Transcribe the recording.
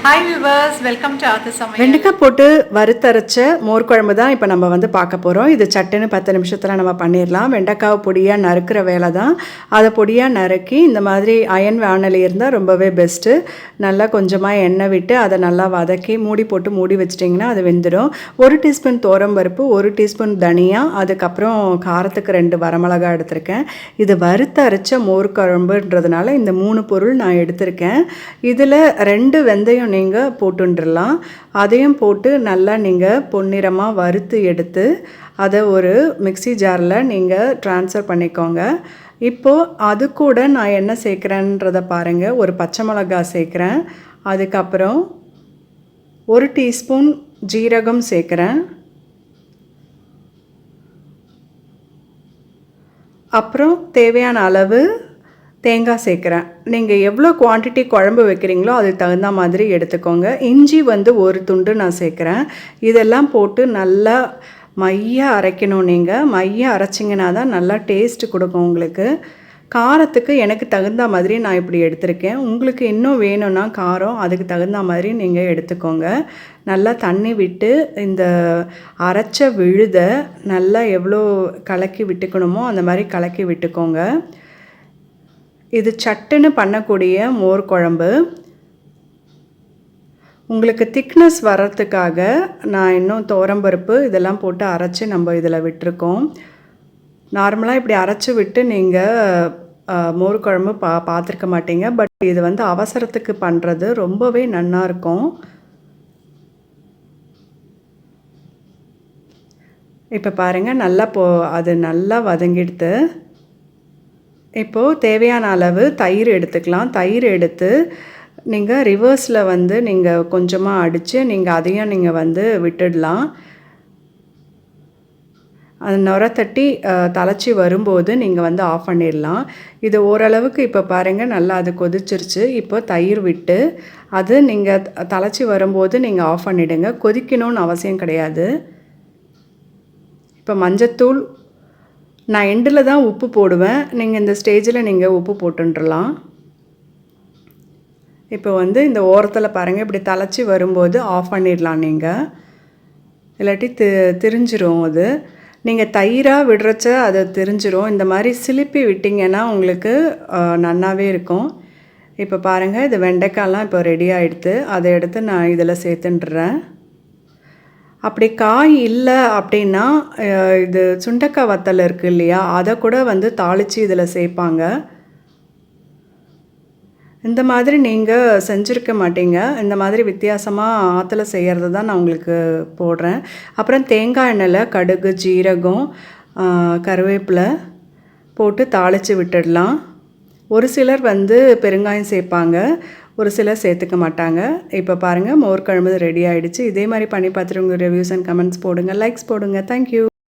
Hi viewers, welcome to aathusamayal. வெண்டைக்காய் போட்டு வறுத்தரைச்ச மோர் குழம்பு தான் இப்போ நம்ம வந்து பார்க்க போகிறோம். இது சட்டுன்னு 10 நிமிஷத்தில் நம்ம பண்ணிடலாம். வெண்டைக்காய் பொடியாக நறுக்கிற வேலை தான். அதை பொடியாக நறுக்கி இந்த மாதிரி அயன் வாணலி இருந்தால் ரொம்பவே பெஸ்ட்டு. நல்லா கொஞ்சமாக எண்ணெய் விட்டு அதை நல்லா வதக்கி மூடி போட்டு மூடி வச்சிட்டிங்கன்னா அது வெந்துடும். 1 டீஸ்பூன் பருப்பு, 1 டீஸ்பூன் தனியா, அதுக்கப்புறம் காரத்துக்கு 2 வரமிளகாய் எடுத்திருக்கேன். இது வறுத்தரைச்ச மோர் குழம்புன்றதுனால இந்த 3 பொருள் நான் எடுத்திருக்கேன். இதில் 2 வெந்தயம் நீங்கள் போட்டுன்றலாம். அதையும் போட்டு நல்லா நீங்கள் பொன்னிறமாக வறுத்து எடுத்து அதை ஒரு மிக்ஸி ஜாரில் நீங்கள் ட்ரான்ஸ்ஃபர் பண்ணிக்கோங்க. இப்போது அது கூட நான் என்ன சேர்க்குறேன்றதை பாருங்கள். ஒரு பச்சை மிளகாய் சேர்க்குறேன். அதுக்கப்புறம் 1 டீஸ்பூன் ஜீரகம் சேர்க்குறேன். அப்புறம் தேவையான அளவு தேங்காய் சேர்க்குறேன். நீங்கள் எவ்வளோ குவான்டிட்டி குழம்பு வைக்கிறீங்களோ அதுக்கு தகுந்த மாதிரி எடுத்துக்கோங்க. இஞ்சி வந்து 1 துண்டு நான் சேர்க்குறேன். இதெல்லாம் போட்டு நல்லா மையாக அரைக்கணும். நீங்கள் மையாக அரைச்சிங்கன்னா தான் நல்லா டேஸ்ட்டு கொடுக்கும் உங்களுக்கு. காரத்துக்கு எனக்கு தகுந்த மாதிரி நான் இப்படி எடுத்திருக்கேன். உங்களுக்கு இன்னும் வேணும்னா காரம் அதுக்கு தகுந்த மாதிரி நீங்கள் எடுத்துக்கோங்க. நல்லா தண்ணி விட்டு இந்த அரைச்ச விழுதை நல்லா எவ்வளோ கலக்கி விட்டுக்கணுமோ அந்த மாதிரி கலக்கி விட்டுக்கோங்க. இது சட்டுன்னு பண்ணக்கூடிய மோர் குழம்பு. உங்களுக்கு திக்னஸ் வர்றதுக்காக நான் இன்னும் துவரம்பருப்பு இதெல்லாம் போட்டு அரைச்சி நம்ம இதில் விட்டுருக்கோம். நார்மலாக இப்படி அரைச்சி விட்டு நீங்கள் மோர் குழம்பு பார்த்துருக்க மாட்டீங்க. பட் இது வந்து அவசரத்துக்கு பண்ணுறது ரொம்பவே நல்லாயிருக்கும். இப்போ பாருங்கள் நல்லா அது நல்லா வதங்கிடுது. இப்போது தேவையான அளவு தயிர் எடுத்துக்கலாம். தயிர் எடுத்து நீங்கள் ரிவர்ஸில் வந்து நீங்கள் கொஞ்சமாக அடித்து நீங்கள் அதையும் நீங்கள் வந்து விட்டுடலாம். அது நுர தட்டி தளச்சி வரும்போது நீங்கள் வந்து ஆஃப் பண்ணிடலாம். இது ஓரளவுக்கு இப்போ பாருங்கள் நல்லா அது கொதிச்சிருச்சு. இப்போ தயிர் விட்டு அது நீங்கள் தளச்சி வரும்போது நீங்கள் ஆஃப் பண்ணிவிடுங்க. கொதிக்கணும்னு அவசியம் கிடையாது. இப்போ மஞ்சத்தூள் நான் எண்டில் தான் உப்பு போடுவேன். நீங்கள் இந்த ஸ்டேஜில் நீங்கள் உப்பு போட்டுன்றலாம். இப்போ வந்து இந்த ஓரத்தில் பாருங்கள் இப்படி தளச்சி வரும்போது ஆஃப் பண்ணிடலாம். நீங்கள் இல்லாட்டி திரிஞ்சிரும். அது நீங்கள் தயிராக விடுறச்ச அது திரிஞ்சிரும். இந்த மாதிரி சிலிப்பி விட்டிங்கன்னா உங்களுக்கு நல்லாவே இருக்கும். இப்போ பாருங்கள் இது வெண்டைக்காய்லாம் இப்போ ரெடி ஆகிடுது. அதை எடுத்து நான் இதில் சேர்த்துன்றேன். அப்படி காய் இல்லை அப்படின்னா இது சுண்டக்காய் வத்தல் இருக்குது இல்லையா, அதை கூட வந்து தாளித்து இதில் சேர்ப்பாங்க. இந்த மாதிரி நீங்கள் செஞ்சுருக்க மாட்டீங்க. இந்த மாதிரி வித்தியாசமாக ஆற்றுல செய்கிறது தான் நான் உங்களுக்கு போடுறேன். அப்புறம் தேங்காய் எண்ணெயில் கடுகு, ஜீரகம், கருவேப்பிலை போட்டு தாளித்து விட்டுடலாம். ஒரு சிலர் வந்து பெருங்காயம் சேர்ப்பாங்க, ஒரு சிலர் சேர்த்துக்க மாட்டாங்க. இப்போ பாருங்கள் மோர் குழம்பு ரெடி ஆகிடுச்சு. இதே மாதிரி பண்ணி பார்த்துட்டு உங்கள் ரிவ்யூஸ் அண்ட் கமெண்ட்ஸ் போடுங்க, லைக்ஸ் போடுங்க. தேங்க்யூ.